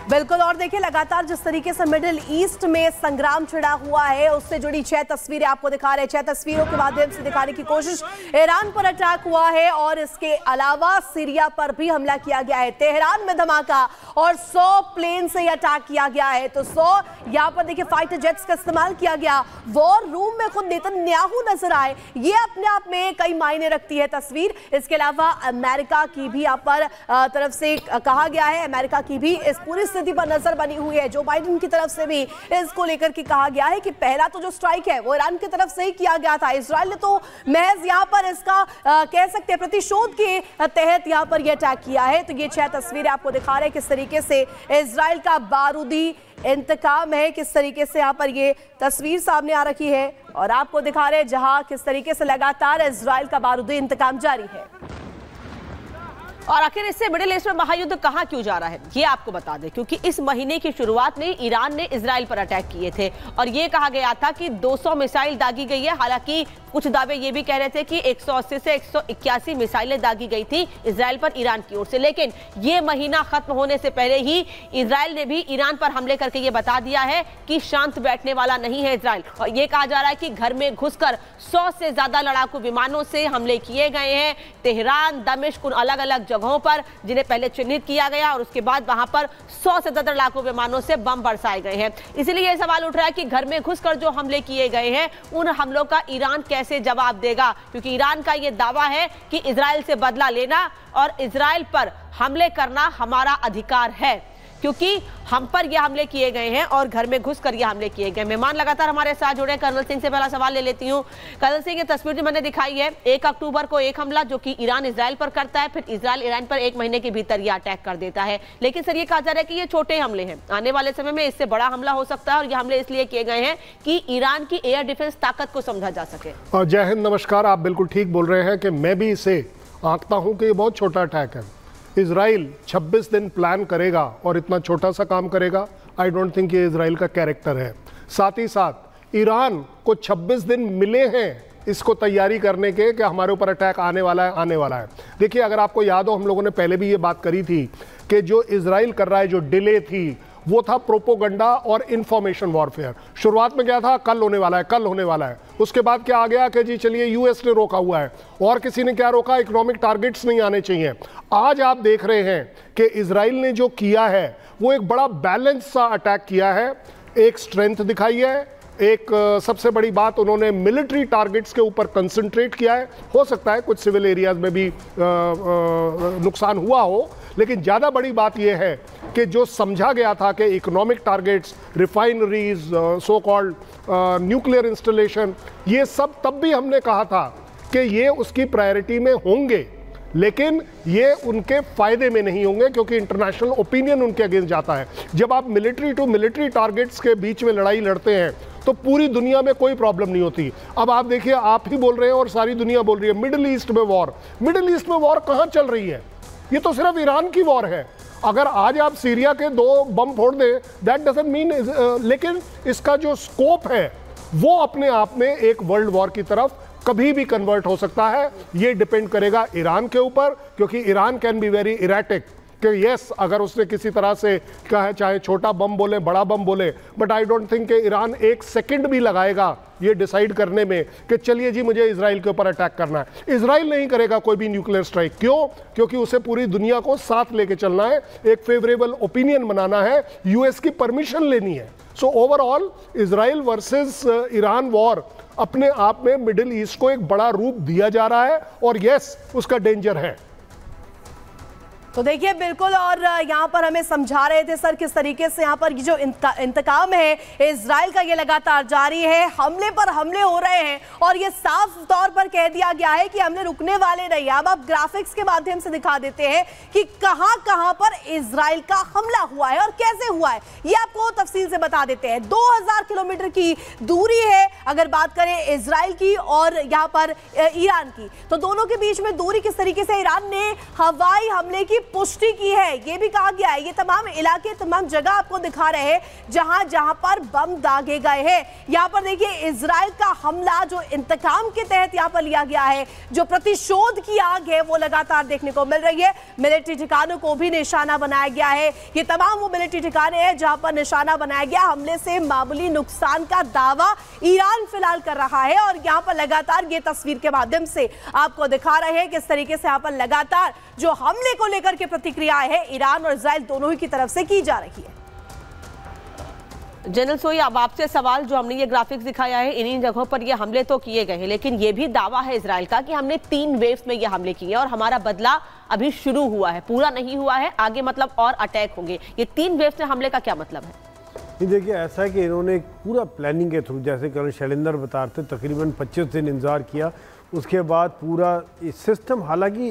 बिल्कुल। और देखिए लगातार जिस तरीके से मिडिल ईस्ट में संग्राम छिड़ा हुआ है उससे जुड़ी 6 तस्वीरें आपको दिखा रहे हैं। 6 तस्वीरों के माध्यम से दिखाने की कोशिश। ईरान पर अटैक हुआ है और इसके अलावा सीरिया पर भी हमला किया गया है। तेहरान में धमाका और 100 प्लेन से अटैक किया गया है। तो 100 यहाँ पर देखिए फाइटर जेट्स का इस्तेमाल किया गया। वॉर रूम में खुद नेतन्याहू नजर आए, ये अपने आप में कई मायने रखती है तस्वीर। इसके अलावा अमेरिका की भी यहाँ पर तरफ से कहा गया है, अमेरिका की भी इस पूरी स्थिति पर नजर बनी हुई है। जो बाइडेन की तरफ से भी इसको लेकर के कहा गया है कि पहला तो जो स्ट्राइक है वो ईरान की तरफ से ही किया गया था। इजराइल ने तो महज यहाँ पर इसका कह सकते हैं प्रतिशोध के तहत यहाँ पर यह अटैक किया है। तो ये 6 तस्वीरें आपको दिखा रहे हैं किस तरीके से इजराइल का बारूदी इंतकाम है, किस तरीके से यहाँ पर ये तस्वीर सामने आ रखी है और आपको दिखा रहे हैं जहां किस तरीके से लगातार इजराइल का बारूदी इंतकाम जारी है। और आखिर इससे मिडिल ईस्ट में महायुद्ध कहां क्यों जा रहा है ये आपको बता दें, क्योंकि इस महीने की शुरुआत में ईरान ने इजराइल पर अटैक किए थे और ये कहा गया था कि 200 मिसाइल दागी गई है। हालांकि कुछ दावे ये भी कह रहे थे कि 180 से 181 मिसाइलें दागी गई थी इजराइल पर ईरान की ओर से। लेकिन ये महीना खत्म होने से पहले ही इजराइल ने भी ईरान पर हमले करके ये बता दिया है कि शांत बैठने वाला नहीं है इजराइल। और ये कहा जा रहा है कि घर में घुसकर 100 से ज्यादा लड़ाकू विमानों से हमले किए गए हैं। तेहरान, दमिश्क, उन अलग अलग जगहों पर जिन्हें पहले चिन्हित किया गया और उसके बाद वहां पर 100 से ज्यादा लड़ाकू विमानों से बम बरसाए गए हैं। इसीलिए यह सवाल उठ रहा है कि घर में घुसकर जो हमले किए गए हैं उन हमलों का ईरान कैसे जवाब देगा, क्योंकि ईरान का यह दावा है कि इजराइल से बदला लेना और इजराइल पर हमले करना हमारा अधिकार है, क्योंकि हम पर यह हमले किए गए हैं और घर में घुसकर यह हमले किए गए। मेहमान लगातार हमारे साथ जुड़े हैं। कर्नल सिंह से पहला सवाल ले लेती हूं। कर्नल सिंह, ये तस्वीर जो मैंने दिखाई है 1 अक्टूबर को एक हमला जो कि ईरान इजराइल पर करता है, फिर इजराइल ईरान पर 1 महीने के भीतर यह अटैक कर देता है। लेकिन सर ये कहा जा रहा है कि ये छोटे हमले हैं, आने वाले समय में इससे बड़ा हमला हो सकता है और ये हमले इसलिए किए गए हैं कि ईरान की एयर डिफेंस ताकत को समझा जा सके। जय हिंद, नमस्कार। आप बिल्कुल ठीक बोल रहे हैं कि मैं भी इसे आंकता हूं कि ये बहुत छोटा अटैक है। इजराइल 26 दिन प्लान करेगा और इतना छोटा सा काम करेगा, आई डोंट थिंक ये इजराइल का कैरेक्टर है। साथ ही साथ ईरान को 26 दिन मिले हैं इसको तैयारी करने के कि हमारे ऊपर अटैक आने वाला है, आने वाला है। देखिए, अगर आपको याद हो, हम लोगों ने पहले भी ये बात करी थी कि जो इजराइल कर रहा है, जो डिले थी, वो था प्रोपोगंडा और इंफॉर्मेशन वॉरफेयर। शुरुआत में क्या था, कल होने वाला है, कल होने वाला है। उसके बाद क्या आ गया कि जी चलिए यूएस ने रोका हुआ है, और किसी ने क्या रोका, इकोनॉमिक टारगेट्स नहीं आने चाहिए। आज आप देख रहे हैं कि इजराइल ने जो किया है वो एक बड़ा बैलेंस सा अटैक किया है, एक स्ट्रेंथ दिखाई है। एक सबसे बड़ी बात, उन्होंने मिलिट्री टारगेट्स के ऊपर कंसंट्रेट किया है। हो सकता है कुछ सिविल एरियाज में भी नुकसान हुआ हो, लेकिन ज़्यादा बड़ी बात यह है कि जो समझा गया था कि economic targets, refineries, so called nuclear installation, ये सब तब भी हमने कहा था कि ये उसकी प्रायोरिटी में होंगे, लेकिन ये उनके फायदे में नहीं होंगे, क्योंकि इंटरनेशनल ओपिनियन उनके अगेंस्ट जाता है। जब आप मिलिट्री टू मिलिट्री टारगेट्स के बीच में लड़ाई लड़ते हैं तो पूरी दुनिया में कोई प्रॉब्लम नहीं होती। अब आप देखिए, आप ही बोल रहे हैं और सारी दुनिया बोल रही है मिडिल ईस्ट में वॉर। मिडिल ईस्ट में वॉर कहाँ चल रही है? ये तो सिर्फ ईरान की वॉर है। अगर आज आप सीरिया के 2 बम फोड़ दें, दैट डजंट मीन, लेकिन इसका जो स्कोप है वो अपने आप में एक वर्ल्ड वॉर की तरफ कभी भी कन्वर्ट हो सकता है। ये डिपेंड करेगा ईरान के ऊपर, क्योंकि Iran can be very erratic कि यस, अगर उसने किसी तरह से कहा, चाहे छोटा बम बोले, बड़ा बम बोले, बट आई डोंट थिंक कि ईरान 1 सेकंड भी लगाएगा ये डिसाइड करने में कि चलिए जी मुझे इजराइल के ऊपर अटैक करना है। इजराइल नहीं करेगा कोई भी न्यूक्लियर स्ट्राइक। क्यों? क्योंकि उसे पूरी दुनिया को साथ लेके चलना है, एक फेवरेबल ओपिनियन बनाना है, यूएस की परमिशन लेनी है। So overall Israel versus Iran war अपने आप में मिडिल ईस्ट को एक बड़ा रूप दिया जा रहा है, और यस, उसका डेंजर है। तो देखिए बिल्कुल, और यहाँ पर हमें समझा रहे थे सर किस तरीके से यहाँ पर जो इंतकाम है इजराइल का ये लगातार जारी है। हमले पर हमले हो रहे हैं और ये साफ तौर पर कह दिया गया है कि हमले रुकने वाले नहीं। अब आप ग्राफिक्स के माध्यम से दिखा देते हैं कि कहां कहां पर इजराइल का हमला हुआ है और कैसे हुआ है, ये आपको तफसील से बता देते हैं। 2000 किलोमीटर की दूरी है अगर बात करें इजराइल की और यहाँ पर ईरान की, तो दोनों के बीच में दूरी किस तरीके से ईरान ने हवाई हमले की भी पुष्टि की है, ये भी कहा गया है। ये तमाम इलाके, तमाम जगह आपको दिखा रहे हैं जहां जहां पर बम दागे गए हैं। यहां पर देखिए इजराइल का हमला जो इंतकाम के तहत यहां पर लिया गया है, जो प्रतिशोध की आग है, वो लगातार देखने को मिल रही है। मिलिट्री ठिकानों को भी निशाना बनाया गया है। ये तमाम वो मिलिट्री ठिकाने हैं जहां पर निशाना बनाया गया। हमले से मामूली नुकसान का दावा ईरान फिलहाल कर रहा है और यहां पर लगातार ये तस्वीर के माध्यम से आपको दिखा रहे हैं किस तरीके से यहां पर लगातार जो हमले को लेकर के प्रतिक्रियाएं है ईरान और इजराइल दोनों ही की तरफ से की जा रही है। जनरल सोई, अब आपसे सवाल, जो हमने ये ग्राफिक्स दिखाया है, इन्हीं जगहों पर ये हमले तो किए गए हैं, लेकिन ये भी दावा है इजराइल का कि हमने 3 वेव्स में ये हमले किए और हमारा बदला अभी शुरू हुआ है, पूरा नहीं हुआ है, आगे मतलब और अटैक होंगे। ये 3 वेव्स में हमले का क्या मतलब है? देखिए, ऐसा है कि इन्होंने एक पूरा प्लानिंग के थ्रू, जैसे कर्नल शैलेंद्र बता रहे थे, तकरीबन 25 दिन इंतजार किया। उसके बाद पूरा सिस्टम, हालांकि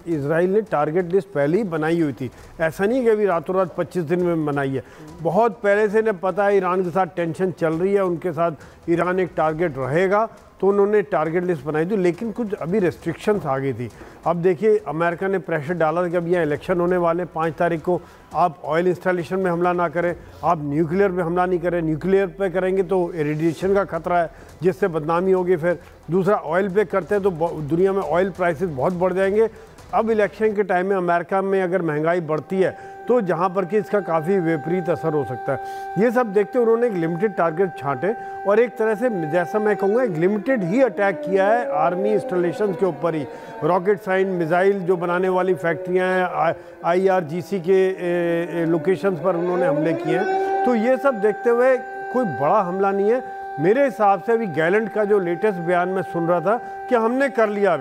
इजराइल ने टारगेट लिस्ट पहले ही बनाई हुई थी, ऐसा नहीं कि अभी रातों रात 25 दिन में बनाई है। बहुत पहले से इन्हें पता है ईरान के साथ टेंशन चल रही है, उनके साथ ईरान एक टारगेट रहेगा, तो उन्होंने टारगेट लिस्ट बनाई थी। लेकिन कुछ अभी रेस्ट्रिक्शंस आ गई थी। अब देखिए, अमेरिका ने प्रेशर डाला कि अब यहाँ इलेक्शन होने वाले 5 तारीख को, आप ऑयल इंस्टॉलेशन में हमला ना करें, आप न्यूक्लियर पे हमला नहीं करें। न्यूक्लियर पे करेंगे तो रेडिएशन का खतरा है, जिससे बदनामी होगी। फिर दूसरा, ऑयल पे करते हैं तो दुनिया में ऑयल प्राइसेस बहुत बढ़ जाएंगे। अब इलेक्शन के टाइम में अमेरिका में अगर महंगाई बढ़ती है तो जहाँ पर कि इसका काफ़ी विपरीत असर हो सकता है। ये सब देखते उन्होंने एक लिमिटेड टारगेट छांटे और एक तरह से, जैसा मैं कहूँगा, एक लिमिटेड ही अटैक किया है आर्मी इंस्टॉलेशन के ऊपर ही। रॉकेट साइन मिसाइल जो बनाने वाली फैक्ट्रियाँ हैं, IRGC के लोकेशंस पर उन्होंने हमले किए हैं। तो ये सब देखते हुए कोई बड़ा हमला नहीं है मेरे हिसाब से। अभी गैलेंट का जो लेटेस्ट बयान मैं सुन रहा था कि हमने कर लिया,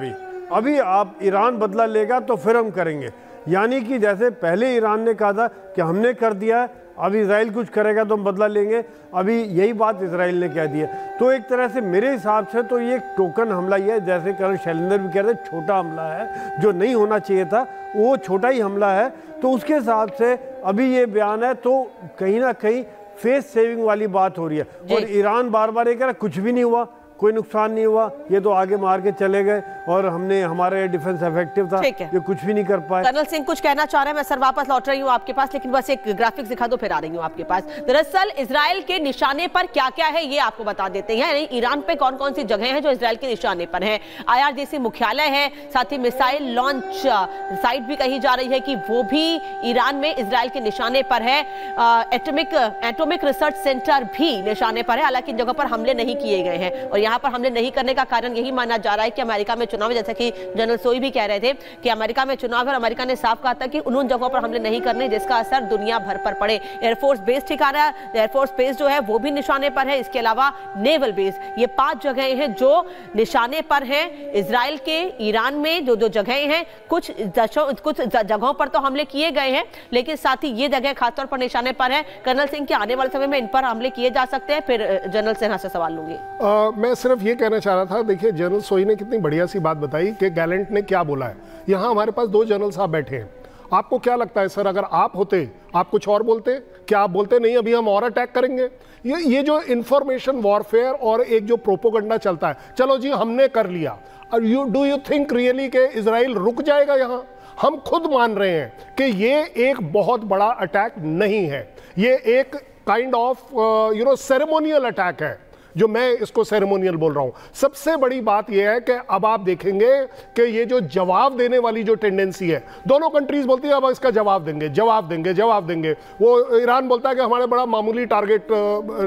अभी आप ईरान बदला लेगा तो फिर हम करेंगे। यानी कि जैसे पहले ईरान ने कहा था कि हमने कर दिया है, अब इजराइल कुछ करेगा तो हम बदला लेंगे, अभी यही बात इजराइल ने कह दी है। तो एक तरह से मेरे हिसाब से तो ये टोकन हमला ही है। जैसे कर्नल शैलेंद्र भी कह रहे, छोटा हमला है, जो नहीं होना चाहिए था, वो छोटा ही हमला है। तो उसके हिसाब से अभी ये बयान है, तो कहीं ना कहीं फेस सेविंग वाली बात हो रही है। और ईरान बार बार ये कह रहा कुछ भी नहीं हुआ, कोई नुकसान नहीं हुआ, ये तो आगे मार के चले गए और हमने, हमारा डिफेंस इफेक्टिव था, ये कुछ भी नहीं कर पाए। कर्नल सिंह कुछ कहना चाह रहे हैं? मैं सर वापस लौट रही हूँ आपके पास, लेकिन बस एक ग्राफिक्स दिखा दो फिर आ रही हूँ आपके पास। दरअसल इजराइल के निशाने पर क्या क्या है ये आपको बता देते हैं। ईरान पे कौन कौन सी जगह है जो इजराइल के निशाने पर है। IRGC मुख्यालय है, साथ ही मिसाइल लॉन्च साइट भी कही जा रही है कि वो भी ईरान में इजराइल के निशाने पर है। एटॉमिक रिसर्च सेंटर भी निशाने पर है, हालांकि इन जगहों पर हमले नहीं किए गए हैं। और यहाँ पर हमले नहीं करने का कारण यही माना जा रहा है कि अमेरिका में चुनाव है, जैसा कि जनरल सोई भी कह रहे थे कि अमेरिका में चुनाव है और अमेरिका ने साफ कहा था कि उन जगहों पर हमले नहीं करने जिसका असर दुनिया भर पर पड़े। एयरफोर्स बेस ठिकाना, एयरफोर्स बेस जो है वो भी निशाने पर है, इसके अलावा नेवल बेस, ये 5 जगहें हैं जो निशाने पर हैं इजराइल के। ईरान में जो जगहें हैं, कुछ जगहों पर तो हमले किए गए हैं, लेकिन साथ ही ये जगह खासतौर पर निशाने पर है। कर्नल सिंह के आने वाले समय में इन पर हमले किए जा सकते हैं, फिर जनरल सिन्हा से सवाल लूंगी। मैं सिर्फ ये कहना चाह रहा था, देखिए जनरल सोई ने कितनी बढ़िया सी बात बताई कि गैलेंट ने क्या बोला है। यहाँ हमारे पास 2 जनरल साहब बैठे हैं। आपको क्या लगता है सर, अगर आप होते आप कुछ और बोलते? क्या आप बोलते नहीं अभी हम और अटैक करेंगे? ये जो इंफॉर्मेशन वॉरफेयर और एक जो प्रोपोगंडा चलता है, चलो जी हमने कर लिया, और डू यू थिंक रियली के इजराइल रुक जाएगा? यहाँ हम खुद मान रहे हैं कि ये एक बहुत बड़ा अटैक नहीं है, ये एक काइंड ऑफ सेरेमोनियल अटैक है, जो मैं इसको सेरेमोनियल बोल रहा हूं। सबसे बड़ी बात यह है कि अब आप देखेंगे कि ये जो जवाब देने वाली जो टेंडेंसी है, दोनों कंट्रीज बोलती है अब इसका जवाब देंगे, जवाब देंगे, जवाब देंगे। वो ईरान बोलता है कि हमारे बड़ा मामूली टारगेट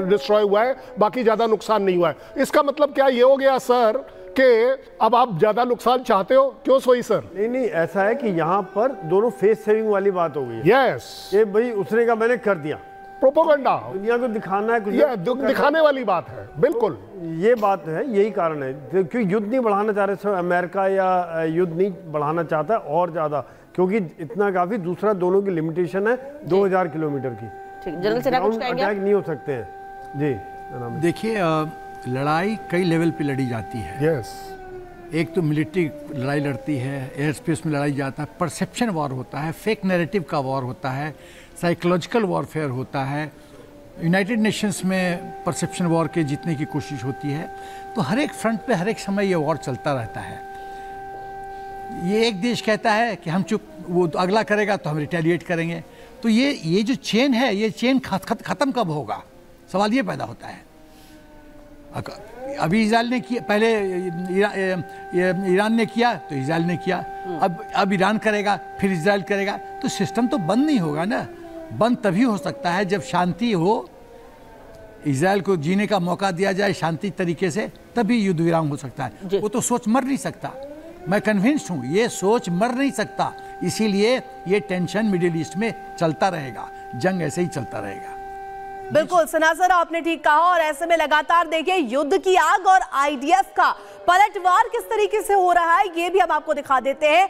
डिस्ट्रॉय हुआ है, बाकी ज्यादा नुकसान नहीं हुआ है। इसका मतलब क्या ये हो गया सर कि अब आप ज्यादा नुकसान चाहते हो? क्यों सोई सर? नहीं, ऐसा है कि यहाँ पर दोनों फेस सेविंग वाली बात हो गई। यस, ये भाई उसने कहा मैंने कर दिया, प्रोपोगंडा, दुनिया को दिखाना है, कुछ दिखाने वाली बात है। बिल्कुल ये बात है, यही कारण है क्योंकि युद्ध नहीं बढ़ाना चाह रहे अमेरिका, या युद्ध नहीं बढ़ाना चाहता और ज्यादा, क्योंकि इतना काफी। दूसरा, दोनों की लिमिटेशन है 2000 किलोमीटर की। जनरल सिन्हा कुछ कहेंगे? अटैक नहीं हो सकते हैं जी। देखिए, लड़ाई कई लेवल पे लड़ी जाती है। यस, एक तो मिलिट्री लड़ाई लड़ती है, एयर स्पेस में लड़ाई जाता है, परसेप्शन वॉर होता है, फेक नैरेटिव का वॉर होता है, साइकोलॉजिकल वॉरफेयर होता है, यूनाइटेड नेशंस में परसेप्शन वॉर के जीतने की कोशिश होती है। तो हर एक फ्रंट पे हर एक समय ये वॉर चलता रहता है। ये एक देश कहता है कि हम चुप, वो अगला करेगा तो हम रिटेलिएट करेंगे। तो ये जो चेन है, ये चेन खत्म कब होगा, सवाल ये पैदा होता है। अभी इजराइल ने किया, पहले ईरान ने किया तो इजराइल ने किया, अब ईरान करेगा, फिर इजराइल करेगा, तो सिस्टम तो बंद नहीं होगा ना। बंद तभी हो सकता है जब शांति हो, इजराइल को जीने का मौका दिया जाए शांति तरीके से, तभी युद्ध विराम हो सकता है। वो तो सोच मर नहीं सकता, मैं कन्विंस्ड हूँ, ये सोच मर नहीं सकता। इसीलिए ये टेंशन मिडिल ईस्ट में चलता रहेगा, जंग ऐसे ही चलता रहेगा। बिल्कुल सना सर, आपने ठीक कहा। और ऐसे में लगातार देखिए युद्ध की आग और आईडीएफ का पलटवार किस तरीके से हो रहा है, ये भी हम आपको दिखा देते हैं।